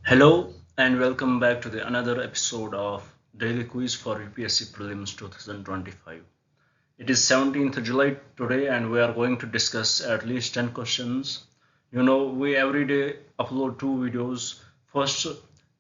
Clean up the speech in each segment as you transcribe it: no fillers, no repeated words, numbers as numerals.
Hello and welcome back to the another episode of Daily Quiz for UPSC Prelims 2025. It is 17th July today and we are going to discuss at least 10 questions. We every day upload two videos. First,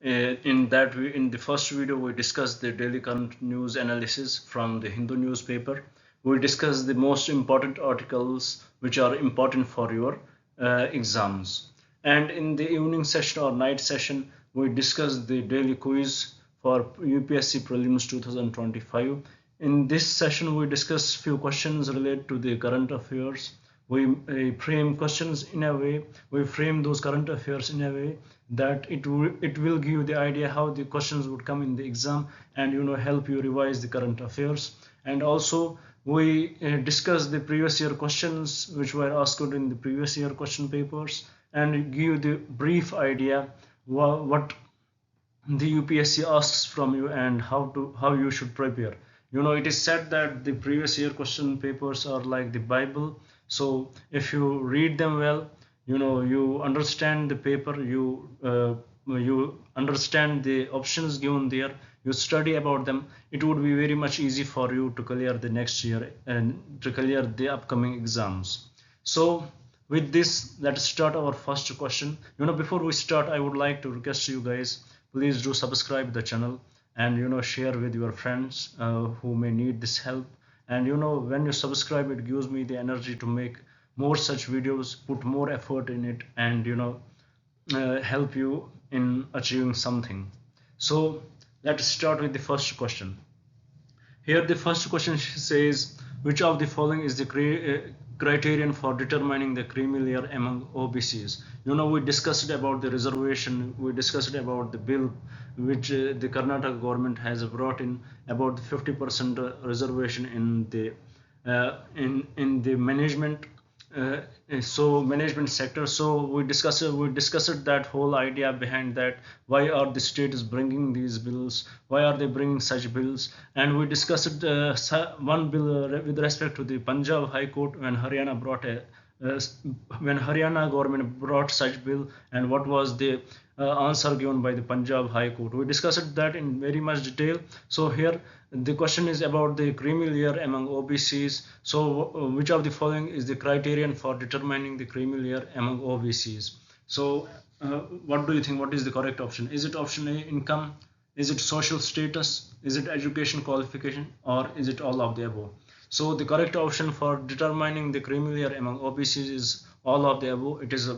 in the first video we discuss the daily current news analysis from the Hindu newspaper. We discuss the most important articles which are important for your exams. And in the evening session or night session, we discuss the daily quiz for UPSC Prelims 2025. In this session, we discuss few questions related to the current affairs. We frame questions in a way, we frame those current affairs in a way that it will give you the idea how the questions would come in the exam and help you revise the current affairs. And also we discuss the previous year questions which were asked in the previous year question papers and give the brief idea what the UPSC asks from you and how you should prepare. It is said that the previous year question papers are like the Bible. So if you read them well, you understand the paper, you understand the options given there, you study about them, it would be very much easy for you to clear the next year and to clear the upcoming exams. So with this, let's start our first question. Before we start, I would like to request you guys, please do subscribe the channel and share with your friends who may need this help. And when you subscribe, it gives me the energy to make more such videos, put more effort in it, and help you in achieving something. So let's start with the first question. Here the first question says, which of the following is the criterion for determining the creamy layer among OBCs? We discussed about the reservation, we discussed about the bill which the Karnataka government has brought in about the 50% reservation in the management management sector. So we discussed that whole idea behind that, why are the states bringing these bills, why are they bringing such bills. And we discussed one bill with respect to the Punjab High Court uh, when Haryana government brought such bill, and what was the answer given by the Punjab High Court. We discussed that in very much detail. So here the question is about the creamy layer among OBCs. So which of the following is the criterion for determining the creamy layer among OBCs? So what do you think? What is the correct option? Is it option A, income? Is it social status? Is it education qualification? Or is it all of the above? So the correct option for determining the creamy layer among OBCs is all of the above. It is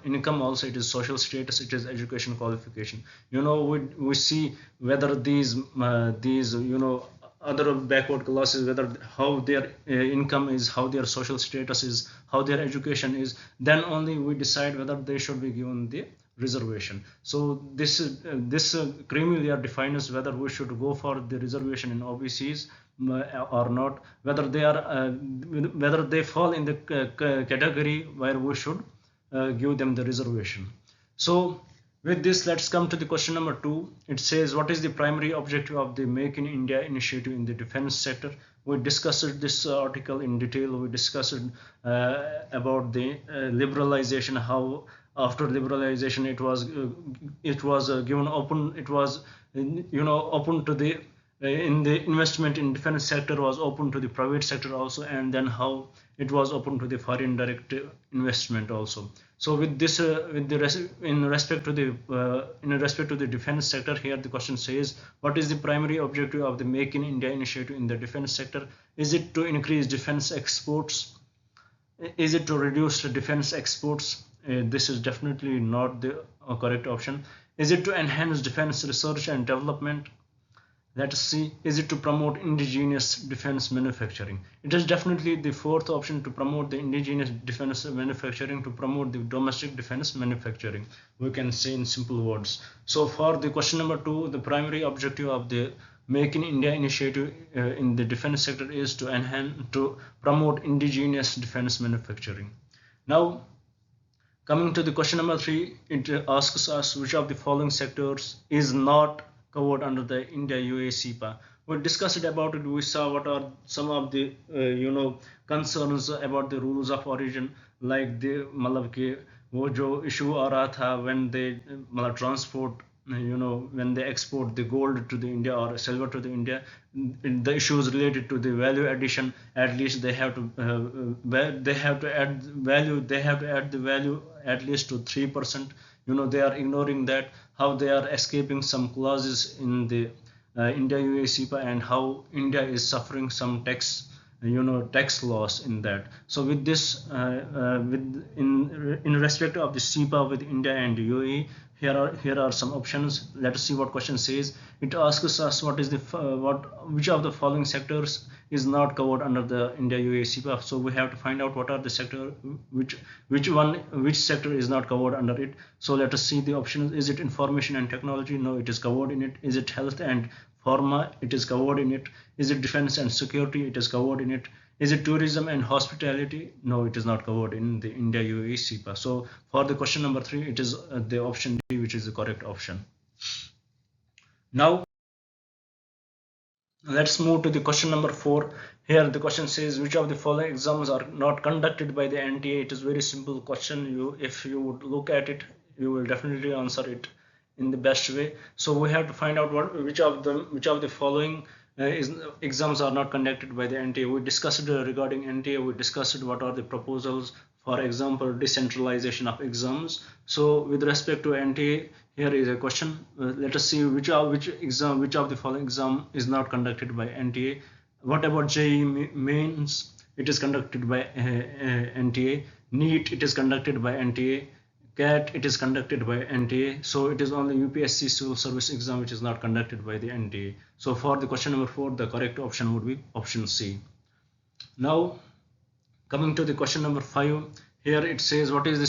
income, also it is social status, it is education qualification. We see whether these other backward classes, whether how their income is, how their social status is, how their education is, then only we decide whether they should be given the reservation. So this creamy layer defines whether we should go for the reservation in OBCs or not, whether they fall in the category where we should give them the reservation. So with this, let's come to the question number 2. It says, what is the primary objective of the Make in India initiative in the defense sector? We discussed this article in detail. We discussed about the liberalization, how after liberalization it was given open, it was open to the in the investment in defense sector was open to the private sector also, and then how it was open to the foreign direct investment also. So with this in respect to the defense sector, here the question says, what is the primary objective of the Make in India initiative in the defense sector? Is it to increase defense exports? Is it to reduce defense exports? This is definitely not the correct option. Is it to enhance defense research and development? Let us see, is it to promote indigenous defense manufacturing? It is definitely the fourth option, to promote the indigenous defense manufacturing, to promote the domestic defense manufacturing, we can say in simple words. So for the question number 2, the primary objective of the Make in India initiative in the defense sector is to promote indigenous defense manufacturing. Now coming to the question number 3, it asks us which of the following sectors is not covered under the India-UAE CEPA. We discussed about it. We saw what are some of the concerns about the rules of origin, like the वो जो issue आ रहा था when they मतलब transport, when they export the gold to the India or silver to the India, the issues related to the value addition. At least they have to add value. They have to add the value at least to 3%. They are ignoring that. How they are escaping some clauses in the India UAE CEPA, and how India is suffering some tax loss in that. So with this with in respect of the CEPA with India and UAE, here are some options. Let us see what question says. It asks us what is the which of the following sectors is not covered under the India UAE CEPA. So we have to find out what are the sector, which sector is not covered under it. So let us see the options. Is it information and technology? No, it is covered in it. Is it health and pharma? It is covered in it. Is it defense and security? It is covered in it. Is it tourism and hospitality? No, it is not covered in the India UAE CEPA. So for the question number 3, it is the option D, which is the correct option. Now let's move to the question number 4. Here the question says, which of the following exams are not conducted by the NTA? It is very simple question. If you would look at it, you will definitely answer it in the best way. So we have to find out which of the following exams are not conducted by the NTA. We discussed regarding NTA. We discussed what are the proposals. For example, decentralization of exams. So with respect to NTA, here is a question. Let us see which of the following exam is not conducted by NTA. What about JEE mains? It is conducted by NTA. NEET, it is conducted by NTA. CAT, it is conducted by NTA. So it is only UPSC civil service exam which is not conducted by the NTA. So for the question number 4, the correct option would be option C. Now coming to the question number 5, here it says, what is the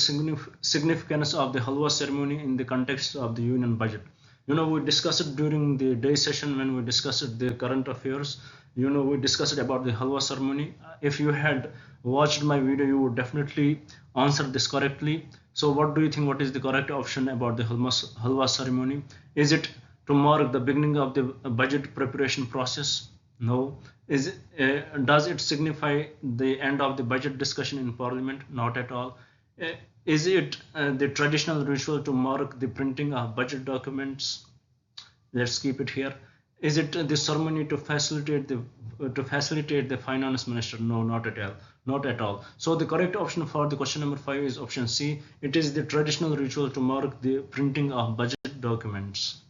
significance of the halwa ceremony in the context of the union budget? We discussed it during the day session when we discussed the current affairs. We discussed about the halwa ceremony. If you had watched my video, you would definitely answer this correctly. So what do you think, what is the correct option about the halwa ceremony? Is it to mark the beginning of the budget preparation process? No. Does it signify the end of the budget discussion in Parliament? Not at all. Is it the traditional ritual to mark the printing of budget documents? Let's keep it here. Is it the ceremony to facilitate the finance minister? No, not at all. Not at all. So the correct option for the question number 5 is option C. It is the traditional ritual to mark the printing of budget documents.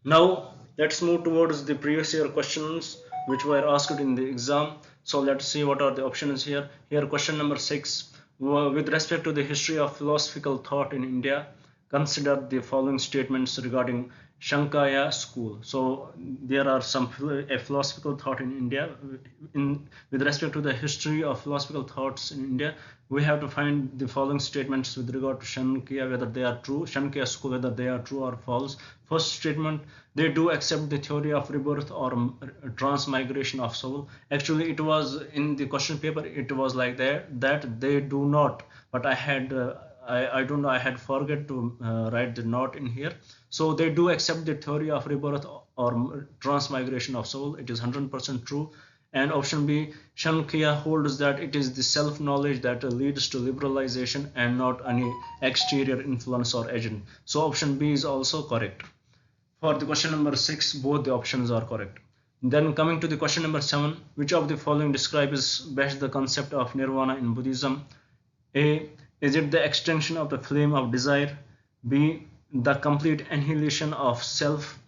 Now let's move towards the previous year questions which were asked in the exam. So let's see what are the options here. Here question number 6. With respect to the history of philosophical thought in India, consider the following statements regarding Shankaya school. So there are some philosophical thought in India. With respect to the history of philosophical thoughts in India, we have to find the following statements with regard to Shankaya, whether they are true, Shankaya school, whether they are true or false. First statement, they do accept the theory of rebirth or transmigration of soul. Actually, it was in the question paper, it was like that they do not, but I don't know, I had forget to write the note in here. So they do accept the theory of rebirth or transmigration of soul. It is 100% true. And option B, Shankya holds that it is the self-knowledge that leads to liberalization and not any exterior influence or agent. So option B is also correct. For the question number 6, both the options are correct. Then coming to the question number 7, which of the following describes best the concept of nirvana in Buddhism? A, is it the extinction of the flame of desire? B, the complete annihilation of self?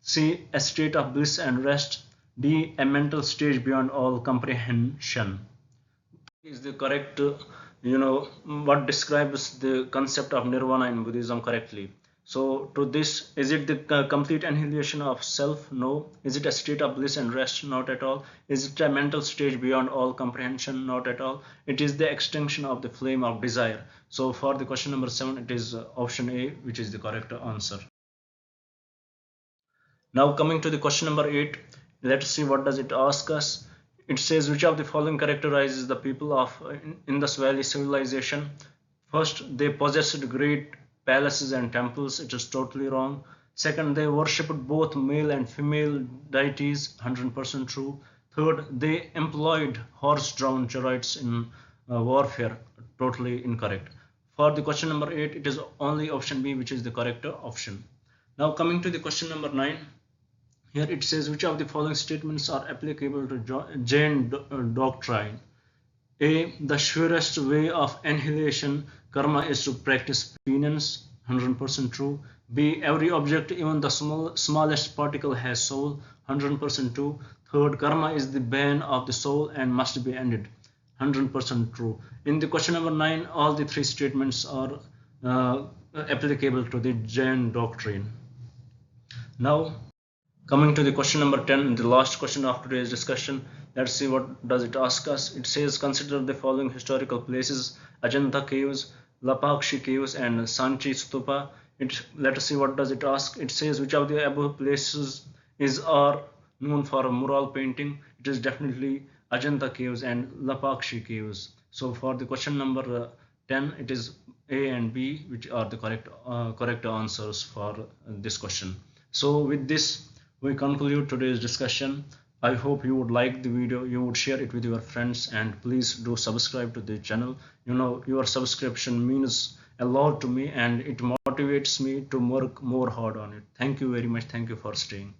C, a state of bliss and rest? D, a mental stage beyond all comprehension? Is the correct, what describes the concept of nirvana in Buddhism correctly? So to this, is it the complete annihilation of self? No. Is it a state of bliss and rest? Not at all. Is it a mental stage beyond all comprehension? Not at all. It is the extinction of the flame of desire. So for the question number 7, it is option A, which is the correct answer. Now coming to the question number 8, let's see what does it ask us. It says, which of the following characterizes the people of Indus Valley civilization? First, they possessed great palaces and temples. It is totally wrong. Second, they worshipped both male and female deities. 100% true. Third, they employed horse-drawn chariots in warfare. Totally incorrect. For the question number 8, it is only option B which is the correct option. Now coming to the question number 9, here it says which of the following statements are applicable to Jain doctrine. A. The surest way of annihilation karma is to practice penance, 100% true. B. Every object, even the smallest particle, has soul, 100% true. Third, karma is the bane of the soul and must be ended, 100% true. In the question number 9, all the three statements are applicable to the Jain doctrine. Now, coming to the question number 10, the last question of today's discussion, let's see what does it ask us. It says consider the following historical places: Ajanta caves, Lapakshi caves, and Sanchi stupa. Let us see what does it ask. It says which of the above places are known for mural painting. It is definitely Ajanta caves and Lapakshi caves. So for the question number 10, it is A and B which are the correct answers for this question. So with this, we conclude today's discussion. I hope you would like the video, you would share it with your friends, and please do subscribe to the channel. Your subscription means a lot to me and it motivates me to work more hard on it. Thank you very much. Thank you for staying.